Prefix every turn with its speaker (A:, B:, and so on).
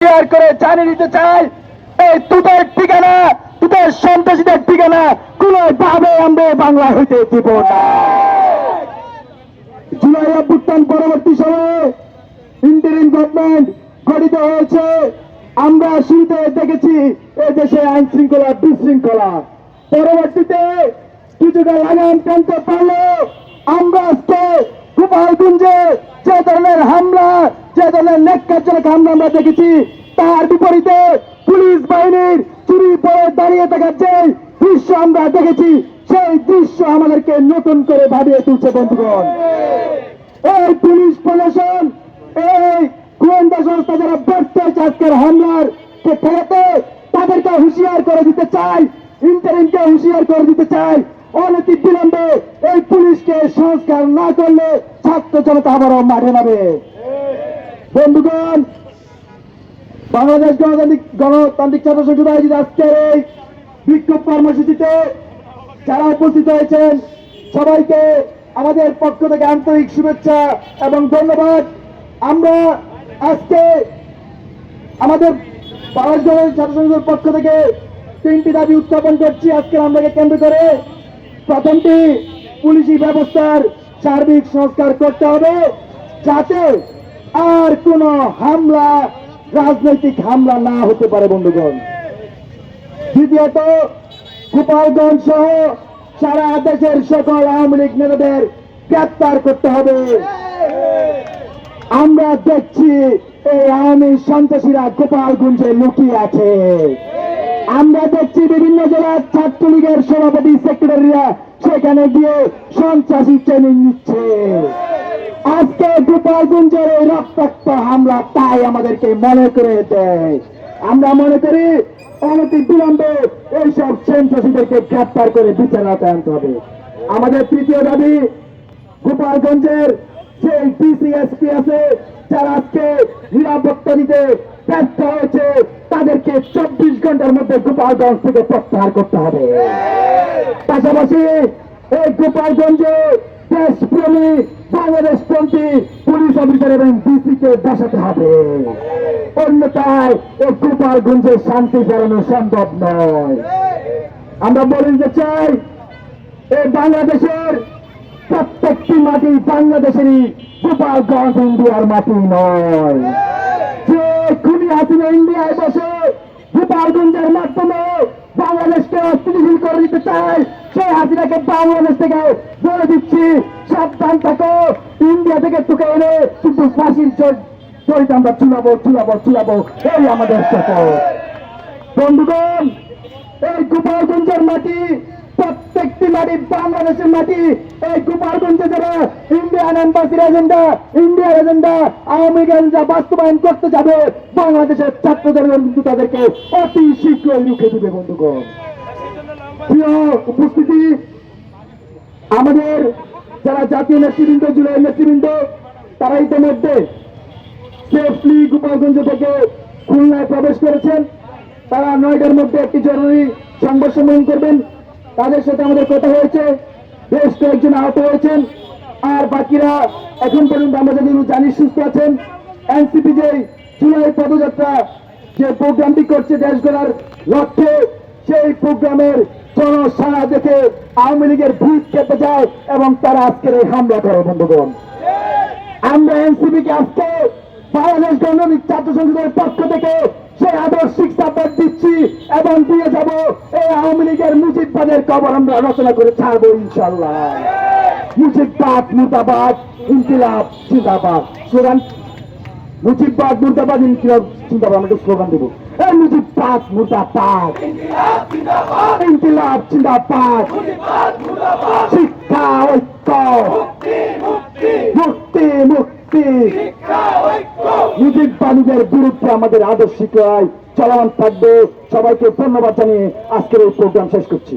A: Clear করে জানিয়ে দিতে চাই, এই তোদের ঠিকানা, তোদের সন্ত্রাসীদের ঠিকানা কোনোভাবে আমরা বাংলা হইতে দিব না। জুলাই অভ্যুত্থান পরবর্তী সময়ে ইন্টারিম গভর্নমেন্ট গঠিত হয়েছে। আমরা শুরুতে দেখেছি এই দেশে আইন শৃঙ্খলা বিশৃঙ্খলা, পরবর্তীতে কিছুটা লাগাম টানতে পারলো। আমরা আজকে গোপালগঞ্জে যে ধরনের হামলা, যে ধরনের ন্যাক্কারজনক হামলা আমরা দেখেছি, তার বিপরীতে পুলিশ বাহিনীর চুরি পরে দাঁড়িয়ে থাকার যে দৃশ্য আমরা দেখেছি, সেই দৃশ্য আমাদেরকে নতুন করে ভাবিয়ে তুলছে। বন্ধুগণ, এই পুলিশ প্রশাসন, এই গোয়েন্দা সংস্থা যারা ব্যর্থ হয়েছে আজকের হামলার কে ঠেকাতে, তাদেরকে হুঁশিয়ার করে দিতে চাই, ইন্টারিমকে হুঁশিয়ার করে দিতে চাই, অনতি বিলম্বে এই পুলিশকে সংস্কার না করলে ছাত্র জনতা আবারও মাঠে নামে। বন্ধুগণ, বাংলাদেশ গণতান্ত্রিক ছাত্র সংসদ আয়োজিত আজকের এই বিক্ষোভ কর্মসূচিতে যারা উপস্থিত হয়েছেন সবাইকে আমাদের পক্ষ থেকে আন্তরিক শুভেচ্ছা এবং ধন্যবাদ। আমরা আজকে আমাদের বাংলাদেশ গণতান্ত্রিক ছাত্র সংসদের পক্ষ থেকে 3টি দাবি উত্থাপন করছি আজকের আমরাকে কেন্দ্র করে। প্রথমটি, পুলিশি ব্যবস্থার সার্বিক সংস্কার করতে হবে যাতে আর কোন হামলা, রাজনৈতিক হামলা না হতে পারে। বন্ধুগণ, দ্বিতীয়ত, গোপালগঞ্জ সহ সারা দেশের সকল আওয়ামী লীগ নেতাদের গ্রেপ্তার করতে হবে। আমরা দেখছি এই আওয়ামী সন্ত্রাসীরা গোপালগঞ্জে লুকিয়ে আছে। আমরা দেখছি বিভিন্ন জেলার ছাত্রলীগের সভাপতি সেক্রেটারিরা সেখানে গিয়ে সন্ত্রাসী ট্রেনিং নিচ্ছে। আজকে গোপালগঞ্জের এই রক্তাক্ত হামলা তাই আমাদেরকে মনে করে দেয়। আমরা মনে করি অনতি বিলম্বে এইসব সন্ত্রাসীদেরকে গ্রেপ্তার করে বিচার আনতে হবে। আমাদের তৃতীয় দাবি, গোপালগঞ্জের যে ডিসিএসপি আছে যারা আজকে নিরাপত্তা দিতে ব্যর্থ হয়েছে, তাদেরকে 24 ঘন্টার মধ্যে গোপালগঞ্জ থেকে প্রত্যাহার করতে হবে। পাশাপাশি এই গোপালগঞ্জে দেশপ্রেমী, বাংলাদেশপন্থী পুলিশ অফিসার এবং ডিসিকে বসাতে হবে, অন্যথায় এই গোপালগঞ্জে শান্তি ফেরানো সম্ভব নয়। আমরা বলে দিতে চাই, এই বাংলাদেশের প্রত্যেকটি মাটি বাংলাদেশেরই, গোপালগঞ্জ ইন্ডিয়ার মাটি নয়। যে খুনি হাসিনা ইন্ডিয়ায় বসে গোপালগঞ্জের মাধ্যমে বাংলাদেশকে অস্থিতিশীল করে দিতে চায়, সেই হাসিনাকে বাংলাদেশ থেকে বলে দিচ্ছি, সাবধান থাকো, ইন্ডিয়া থেকে টুকে এনে কিন্তু ফাঁসির চরিত আমরা চুলাবো, এই আমাদের শপথ। বন্ধুগণ, এই গোপালগঞ্জের মাটি, প্রত্যেকটি মাটি বাংলাদেশের মাটি। এই গোপালগঞ্জে যারা ইন্ডিয়ান এম্বাসির এজেন্ডা, ইন্ডিয়ার এজেন্ডা, আওয়ামী লীগ এজেন্ডা বাস্তবায়ন করতে যাবে, বাংলাদেশের ছাত্রদের কিন্তু তাদেরকে অতি শীঘ্রই রুখে দিবে। বন্ধুগণ, প্রিয় উপস্থিতি, আমাদের যারা জাতীয় নেতৃবৃন্দ, জুলাই নেতৃবৃন্দ, তারা ইতিমধ্যে সেফলি গোপালগঞ্জ থেকে খুলনায় প্রবেশ করেছেন। তারা 9টার মধ্যে একটি জরুরি সংবাদ সম্মেলন করবেন। তাদের সাথে আমাদের কথা হয়েছে, বেশ কয়েকজন আহত হয়েছেন, আর বাকিরা এখন পর্যন্ত আমরা যদি জানি সুস্থ আছেন। এনসিপি যে জুলাই পদযাত্রা যে প্রোগ্রামটি করছে দেশ গড়ার লক্ষ্যে, সেই প্রোগ্রামের জনসাড়া দেখে আওয়ামী লীগের ভূত কেঁপে যায় এবং তারা আজকের এই হামলা করে। বন্ধুগণ, আমরা এনসিপিকে আজকে বাংলাদেশ গণতান্ত্রিক ছাত্র সংসদের পক্ষ থেকে সেই আদর্শিক সাপোর্ট দিচ্ছি এবং দিয়ে যাব। এই আওয়ামী লীগের মুজিববাদের কবর আমরা রচনা করে ছাড়বো ইনশাল্লাহ। মুজিববাদ মুর্দাবাদ, ইনকিলাব জিন্দাবাদ। স্লোগান, মুজিববাদ মুর্দাবাদ, ইনকিলাব জিন্দাবাদ। আমরা একটু স্লোগান দেবো, এই মুজিববাদ মুর্দাবাদ, ইনকিলাব জিন্দাবাদ, শিক্ষা ঐক্য, মুক্তি মুক্তি, মুজিববাদীদের বিরুদ্ধে আমাদের আদর্শিক চলমান থাকবে। সবাইকে ধন্যবাদ জানিয়ে আজকের এই প্রোগ্রাম শেষ করছি।